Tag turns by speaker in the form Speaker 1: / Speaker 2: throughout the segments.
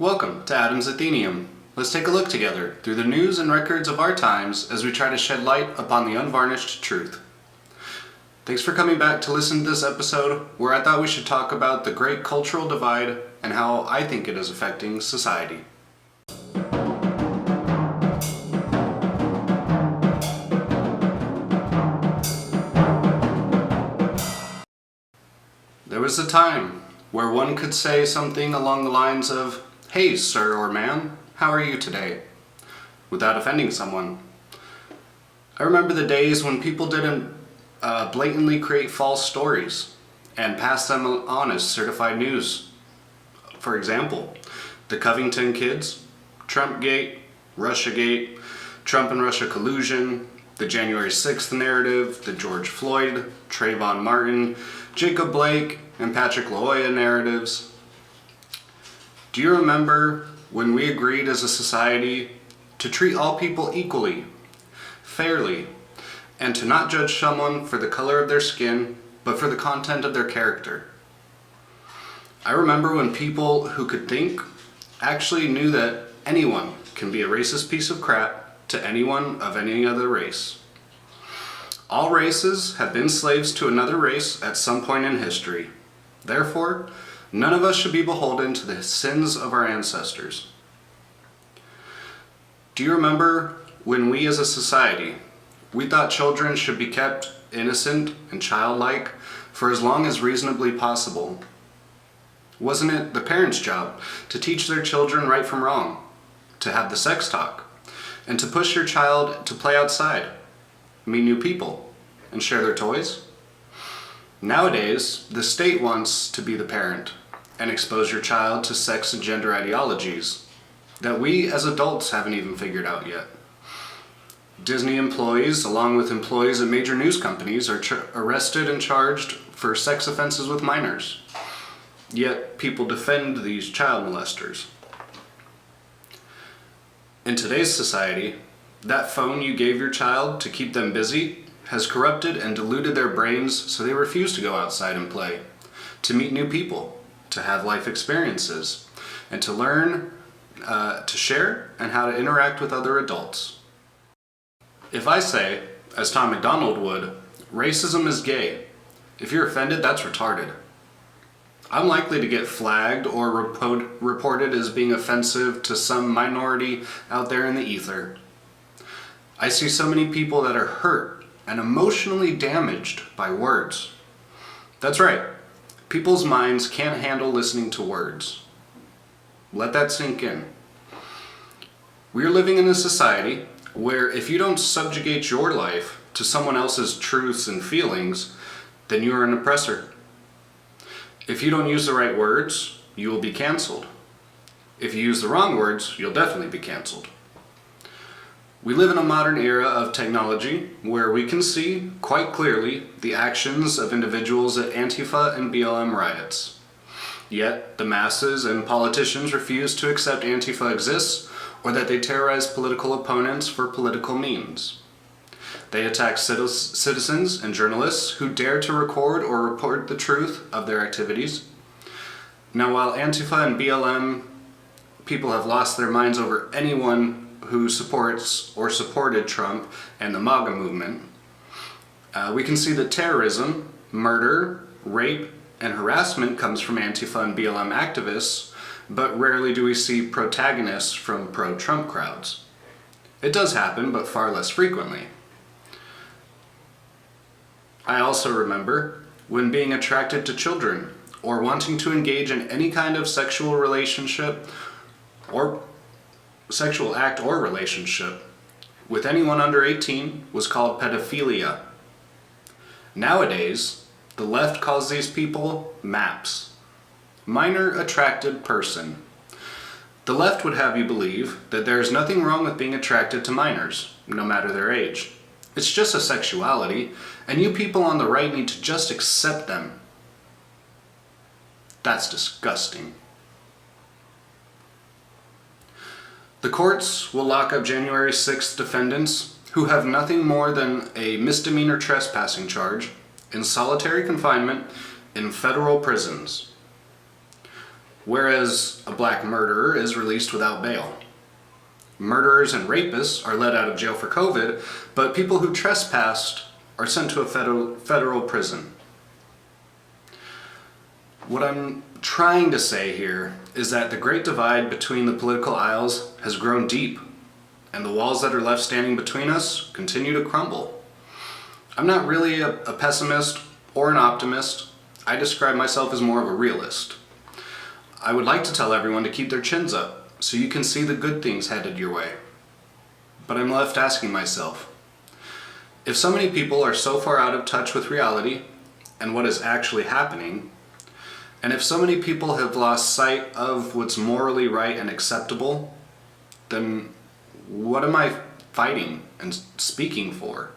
Speaker 1: Welcome to Adam's Athenaeum. Let's take a look together through the news and records of our times as we try to shed light upon the unvarnished truth. Thanks for coming back to listen to this episode where I thought we should talk about the great cultural divide and how I think it is affecting society. There was a time where one could say something along the lines of, "Hey, sir or ma'am, how are you today?" without offending someone. I remember the days when people didn't blatantly create false stories and pass them on as certified news. For example, the Covington kids, Trumpgate, Russiagate, Trump and Russia collusion, the January 6th narrative, the George Floyd, Trayvon Martin, Jacob Blake, and Patrick Lyoya narratives. Do you remember when we agreed as a society to treat all people equally, fairly, and to not judge someone for the color of their skin, but for the content of their character? I remember when people who could think actually knew that anyone can be a racist piece of crap to anyone of any other race. All races have been slaves to another race at some point in history. Therefore, none of us should be beholden to the sins of our ancestors. Do you remember when we as a society, we thought children should be kept innocent and childlike for as long as reasonably possible? Wasn't it the parents' job to teach their children right from wrong, to have the sex talk, and to push your child to play outside, meet new people, and share their toys? Nowadays, the state wants to be the parent and expose your child to sex and gender ideologies that we as adults haven't even figured out yet. Disney employees, along with employees at major news companies, are arrested and charged for sex offenses with minors. Yet people defend these child molesters. In today's society, that phone you gave your child to keep them busy has corrupted and diluted their brains so they refuse to go outside and play, to meet new people, to have life experiences, and to learn to share and how to interact with other adults. If I say, as Tom MacDonald would, racism is gay, if you're offended, that's retarded. I'm likely to get flagged or reported as being offensive to some minority out there in the ether. I see so many people that are hurt and emotionally damaged by words. That's right, people's minds can't handle listening to words. Let that sink in. We're living in a society where if you don't subjugate your life to someone else's truths and feelings, then you are an oppressor. If you don't use the right words, you will be canceled. If you use the wrong words, you'll definitely be canceled. We live in a modern era of technology where we can see quite clearly the actions of individuals at Antifa and BLM riots. Yet, the masses and politicians refuse to accept Antifa exists or that they terrorize political opponents for political means. They attack citizens and journalists who dare to record or report the truth of their activities. Now, while Antifa and BLM people have lost their minds over anyone who supports or supported Trump and the MAGA movement, we can see that terrorism, murder, rape, and harassment comes from Antifa and BLM activists, but rarely do we see protagonists from pro-Trump crowds. It does happen, but far less frequently. I also remember when being attracted to children or wanting to engage in any kind of sexual relationship or sexual act or relationship with anyone under 18 was called pedophilia. Nowadays, the left calls these people MAPS, minor attracted person. The left would have you believe that there is nothing wrong with being attracted to minors, no matter their age. It's just a sexuality, and you people on the right need to just accept them. That's disgusting. The courts will lock up January 6th defendants who have nothing more than a misdemeanor trespassing charge in solitary confinement in federal prisons. whereas a black murderer is released without bail. Murderers and rapists are let out of jail for COVID, but people who trespassed are sent to a federal prison. What I'm trying to say here is that the great divide between the political aisles has grown deep, and the walls that are left standing between us continue to crumble. I'm not really a pessimist or an optimist. I describe myself as more of a realist. I would like to tell everyone to keep their chins up so you can see the good things headed your way. But I'm left asking myself, if so many people are so far out of touch with reality and what is actually happening, and if so many people have lost sight of what's morally right and acceptable, then what am I fighting and speaking for?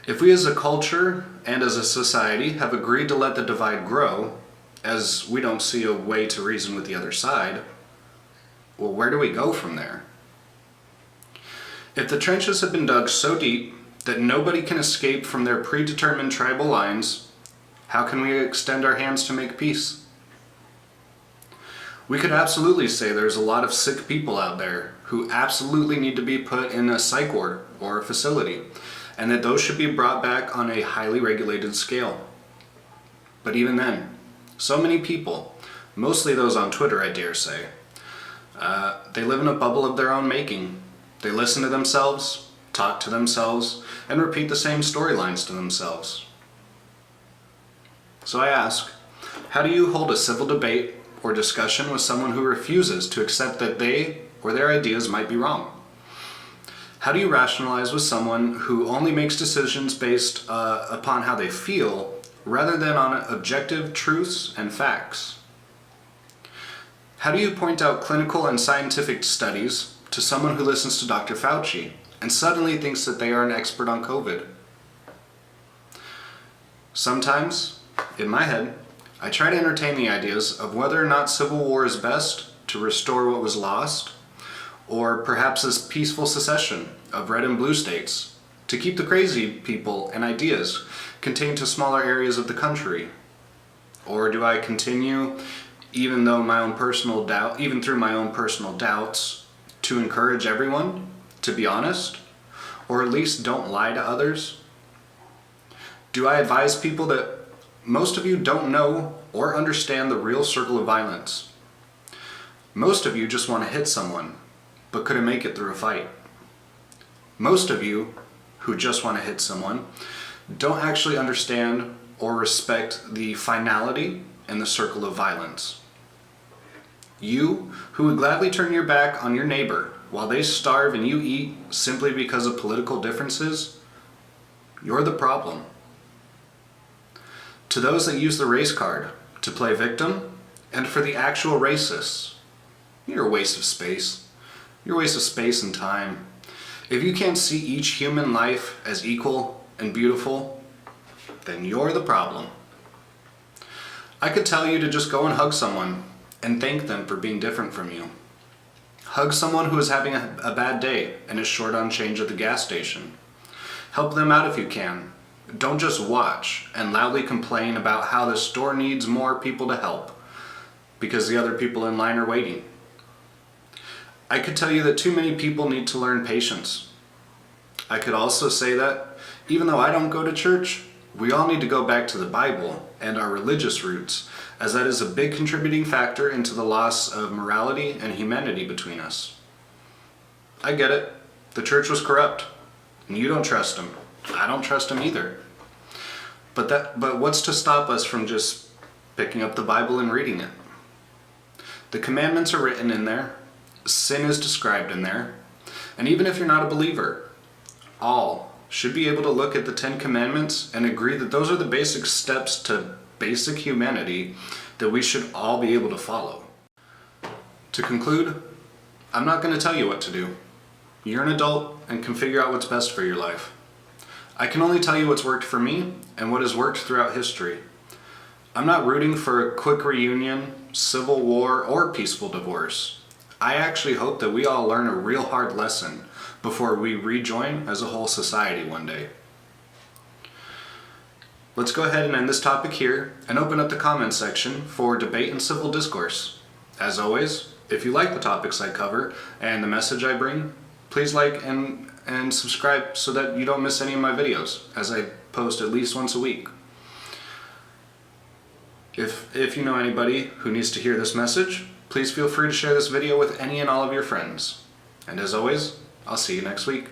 Speaker 1: If we as a culture and as a society have agreed to let the divide grow, as we don't see a way to reason with the other side, well, where do we go from there? If the trenches have been dug so deep that nobody can escape from their predetermined tribal lines, how can we extend our hands to make peace? We could absolutely say there's a lot of sick people out there who absolutely need to be put in a psych ward or a facility, and that those should be brought back on a highly regulated scale. But even then, so many people, mostly those on Twitter I dare say, they live in a bubble of their own making. They listen to themselves, talk to themselves, and repeat the same storylines to themselves. So I ask, how do you hold a civil debate or discussion with someone who refuses to accept that they or their ideas might be wrong? How do you rationalize with someone who only makes decisions based upon how they feel rather than on objective truths and facts? How do you point out clinical and scientific studies to someone who listens to Dr. Fauci and suddenly thinks that they are an expert on COVID? Sometimes, in my head, I try to entertain the ideas of whether or not civil war is best to restore what was lost, or perhaps a peaceful secession of red and blue states to keep the crazy people and ideas contained to smaller areas of the country. Or do I continue, even through my own personal doubts, to encourage everyone to be honest, or at least don't lie to others? Do I advise people that most of you don't know or understand the real circle of violence? Most of you just want to hit someone, but couldn't make it through a fight. Most of you who just want to hit someone don't actually understand or respect the finality and the circle of violence. You who would gladly turn your back on your neighbor while they starve and you eat simply because of political differences, you're the problem. To those that use the race card to play victim, and for the actual racists, you're a waste of space. You're a waste of space and time. If you can't see each human life as equal and beautiful, then you're the problem. I could tell you to just go and hug someone and thank them for being different from you. Hug someone who is having a bad day and is short on change at the gas station. Help them out if you can. Don't just watch and loudly complain about how the store needs more people to help because the other people in line are waiting. I could tell you that too many people need to learn patience. I could also say that even though I don't go to church, we all need to go back to the Bible and our religious roots, as that is a big contributing factor into the loss of morality and humanity between us. I get it. The church was corrupt, and you don't trust him. I don't trust him either. But what's to stop us from just picking up the Bible and reading it? The commandments are written in there. Sin is described in there. And even if you're not a believer, all should be able to look at the 10 Commandments and agree that those are the basic steps to basic humanity that we should all be able to follow. To conclude, I'm not going to tell you what to do. You're an adult and can figure out what's best for your life. I can only tell you what's worked for me and what has worked throughout history. I'm not rooting for a quick reunion, civil war, or peaceful divorce. I actually hope that we all learn a real hard lesson before we rejoin as a whole society one day. Let's go ahead and end this topic here and open up the comments section for debate and civil discourse. As always, if you like the topics I cover and the message I bring, please like and subscribe so that you don't miss any of my videos, as I post at least once a week. If you know anybody who needs to hear this message, please feel free to share this video with any and all of your friends. And as always, I'll see you next week.